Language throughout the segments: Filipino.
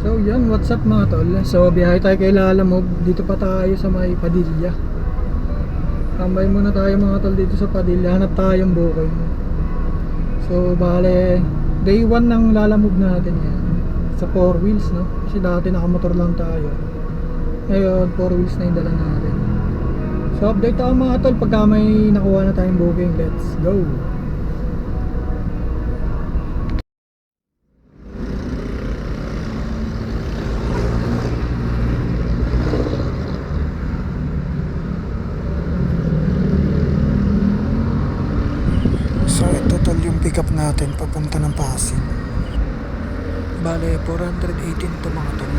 So yan, what's up mga tol? So biyahe tayo kay Lalamove. Dito pa tayo sa may Padilla. Tambay muna tayo mga tol dito sa Padilla. Hanap tayong booking. So bale, day 1 ng Lalamove natin yan. Sa 4 wheels, no? Kasi dati nakamotor lang tayo. Ngayon 4 wheels na yung dala natin. So update ako mga tol pagka may nakuha na tayong booking. Let's go! So ito tol yung pick up natin papunta ng Pasig. Bale 418 to mga tol.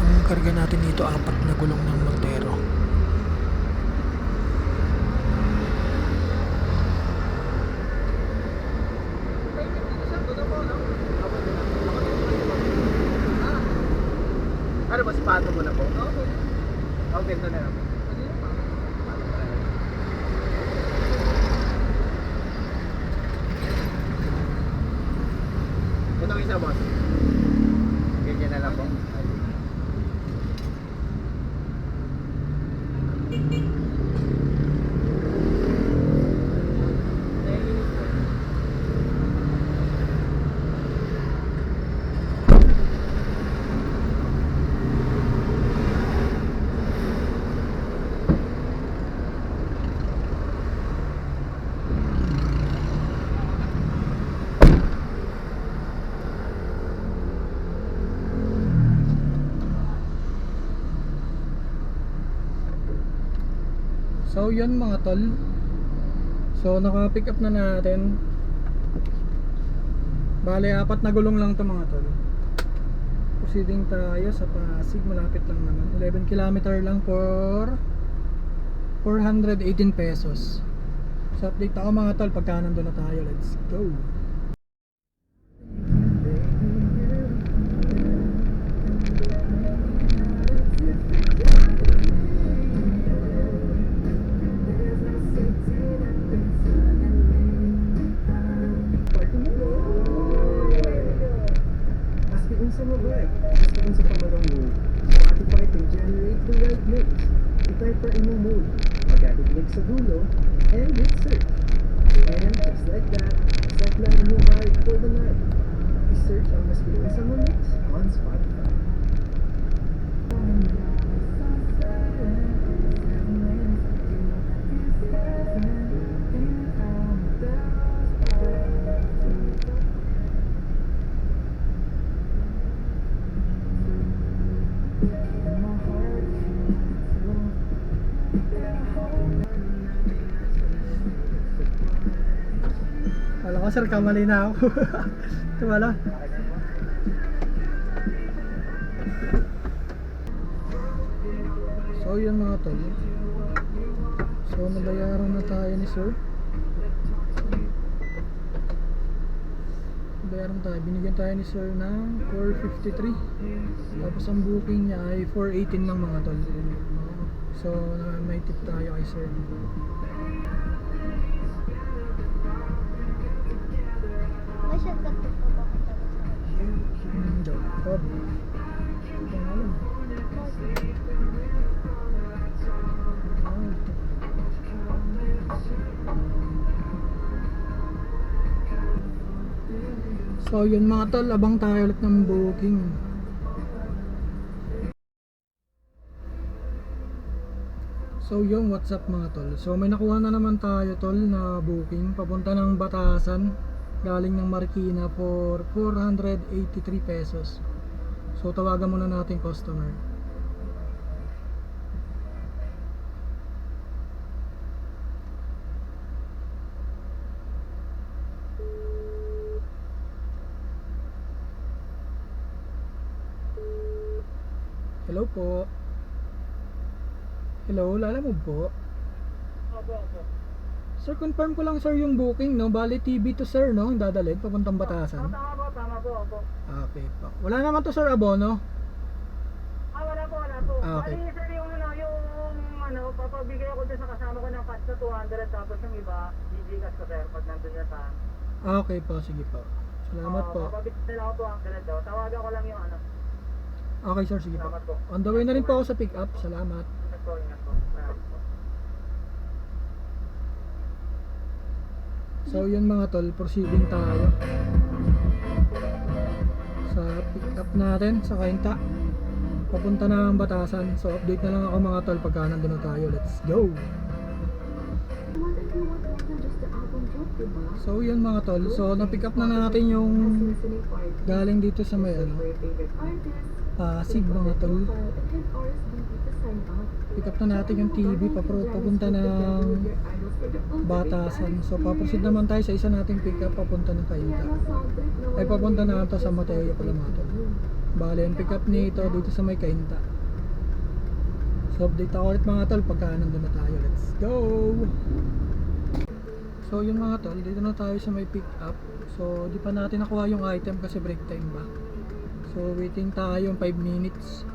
Ang karga natin dito 4 na gulong ng Montero. Ano ba, sipato mo na po? Okay. Okay, ito na lang. Itong isa, boss. Ganyan na lang po. So yun mga tol. So naka-pick up na natin. Bale 4 na gulong lang to mga tol. Proceeding tayo sa Pasig, malapit lang naman. 11 km lang for 418 pesos. So update ako mga tol pagka nandun na tayo. Let's go! Sa mobile, basta sa pamarang mo, Spotify can generate the right mix. I-type pa imong mode, mag-add sa dulo, and hit search. And just like that, set na imong vibe for the night. I-search ang mas pinasa mo mix on Spotify. Kala ko sir, kamali na ako. Ito wala. So yun mga tol. So nabayaran na tayo ni sir. Nabayaran tayo. Binigyan tayo ni sir ng 453. Tapos ang booking niya ay 418 lang mga tol. So may tip tayo kay sir. May shortcut po pa ba? Jackpot. Ito nga lang. So yun mga tol, abang tayo ulit ng booking. So yun, what's up mga tol. So may nakuha na naman tayo tol na booking papunta ng Batasan, galing ng Marikina for 483 pesos. So tawagan muna natin customer. Hello po. Hello, Lalamove po. Opo. Sir, confirm ko lang sir yung booking, no? Bali TV to sir, no? Yung dadalhin papuntang Batasan. Tama po, opo. Okay po. Wala naman to sir abono. Wala po. Okay. Bali, sir, yung papabigay ako dun sa kasama ko ng cash na 200, tapos yung iba, gigigas ko, sir, pag nandun na sa... Okay po, sige po. Salamat po. Papabigyan nila ako po ang ganito. Tawagan ko lang yung ano. Okay sir, sige po. Salamat po. On the way na rin po ako sa pick up. Salamat. Ingat po, ingat po. Salamat po. So yun mga tol, proceeding tayo sa pick up natin sa Kainta. Papunta na ang Batasan. So update na lang ako mga tol pagka nandun na tayo. Let's go! So yun mga tol, so na-pick up na natin yung galing dito sa may ano, Pasig mga tol. Pick up na natin yung TV papunta ng Batasan. So paproceed naman tayo sa isa nating pick up papunta ng Kainta. Ay papunta na ito sa Mateo pala mga tol. Bale yung pick up nito dito sa may Kainta. So update ako ulit mga tol pagka nandun na tayo. Let's go! So yung mga tol, dito na tayo sa may pick up. So di pa natin nakuha yung item kasi break time ba. So waiting tayo 5 minutes.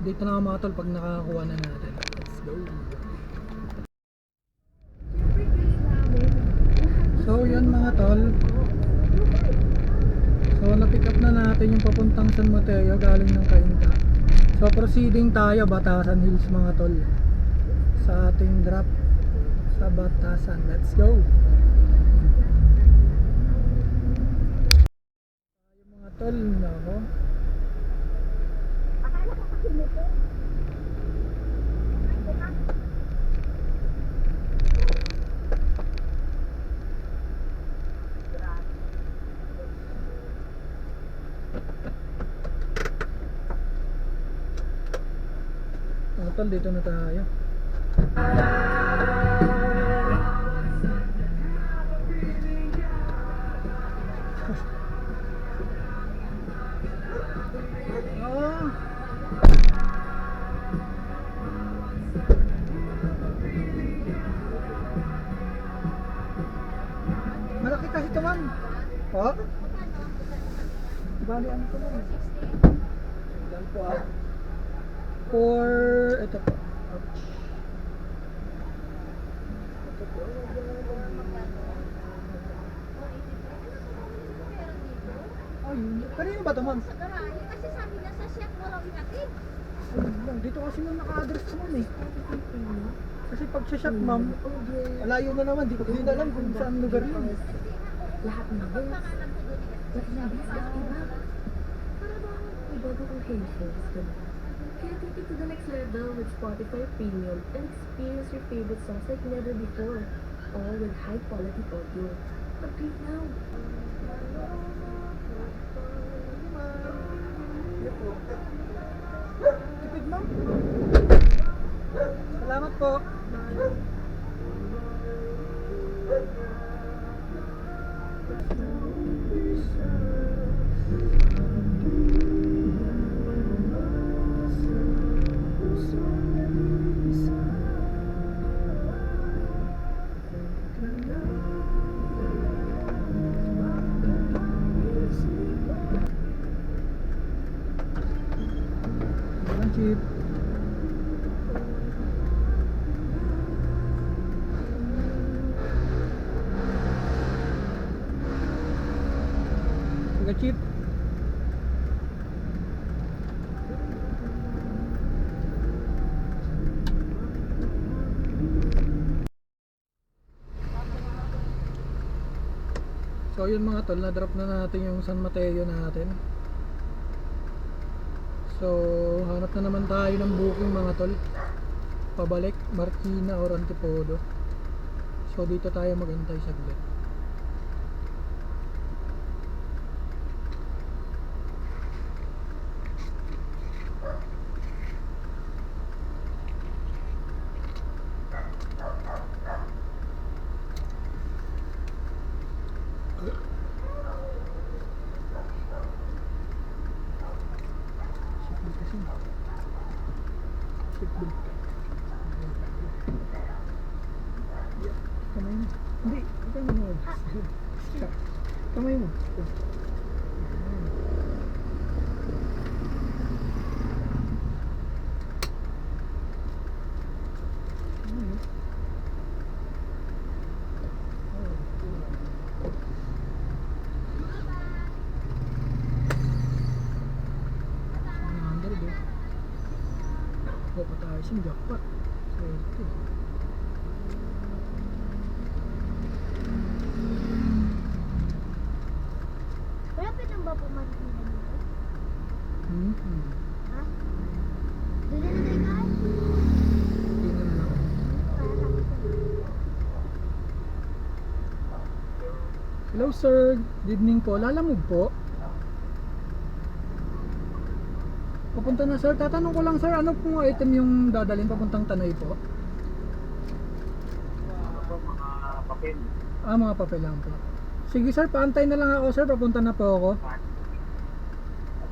Dito na ako mga tol pag nakakakuha na natin. Let's go! So yun mga tol. So na-pick up na natin yung papuntang San Mateo galing ng Kainta. So proceeding tayo Batasan Hills mga tol. Sa ating drop sa Batasan. Let's go! Tayo mga tol, nako. Mga tol, dito na tayo. Malaki kasi ito ma'am. Po? Bali ano ito ma'am? Ilan po ah? For ito po. Ouch. Ito po. Ay, kanino ba ito ma'am? Sa garahe, kasi sabi niya sa chef walang inatid. Ayun lang. Dito kasi ma'am naka-address ko ma'am eh. Kasi pag sa shop ma'am, malayo na naman. Di ko din alam kung saan lugar yun. Lahat ng bills. Lahat ng bills at iba. Para ba may bago kong headphones, diba? Kaya take it to the next level with Spotify Premium and experience your favorite songs like never before. All with high quality audio. Upgrade now. Tipid ma'am. Salamat po. Walang chip. Walang chip. So yun mga tol, na-drop na natin yung San Mateo natin. So hanap na naman tayo ng booking mga tol. Pabalik, Marikina or Antipolo. So dito tayo magantay saglit. Shipment kasi. Shipment. Kamay mo. Hindi, kamay mo. Kamay mo. Rising jackpot. Swerte. Malapit lang ba pumantin na dito? Hmm. Ha? Doon na tayo kain? Tingnan lang. Para sa akin. Hello sir, good evening po. Lalamove po. Papunta na sir. Tatanong ko lang sir, ano pong item yung dadalhin papuntang Tanay po? Mga papel. Ah, mga papel lang po. Sige sir, paantay na lang ako sir. Papunta na po ako.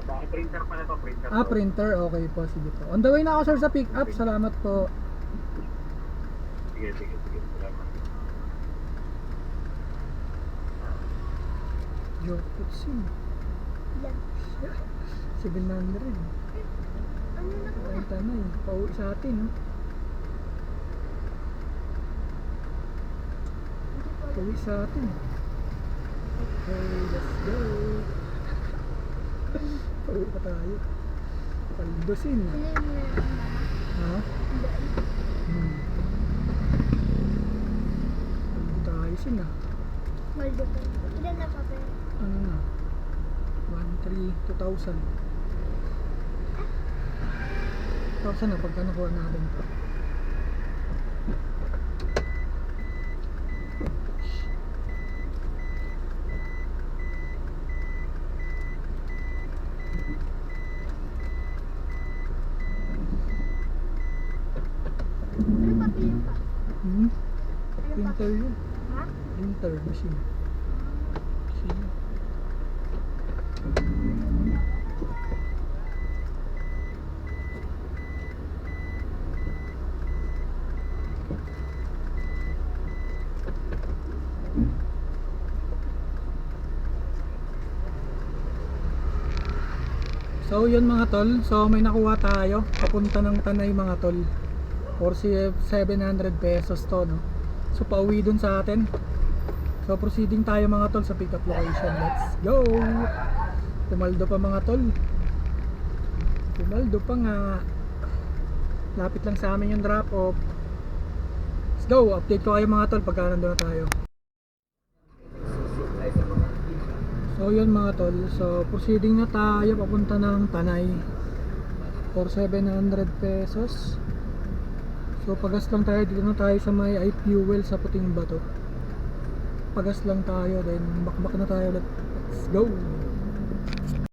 Bakit printer pala to? Printer Ah, to. printer. Okay po, sige po. On the way na ako sir sa pick up. Salamat po. Sige. Salamat. Joke Putsin. Yan. 700. Ano na ko? Ang Tanay. Pauwi sa atin. No? Pauwi sa atin. Okay, let's go. Pauwi pa tayo. Paldosin. Sino yung muna ng mama? Ha? Hmm. Paldo tayo sin ah. Maldo pa. Ilan na papel? Ano na? 2,000 na pagka nakuha natin to. Ano papel yung pa? Hmm? Ano Printer papel? yun. Ha? Printer machine. Machine. So yun mga tol, so may nakuha tayo papunta ng Tanay mga tol for 700 pesos to no. So pauwi dun sa atin. So proceeding tayo mga tol sa pick up location. Let's go. Pumaldo pa mga tol. Pumaldo pa nga. Lapit lang sa amin yung drop off. Let's go. Update ko kayo mga tol pagka nandun na tayo. So yun mga tol, so proceeding na tayo papunta ng Tanay for 700 pesos. So pagas lang tayo, dito na tayo sa may iFuel sa Puting Bato. Pagas lang tayo, then bakbak na tayo ulit. Let's go!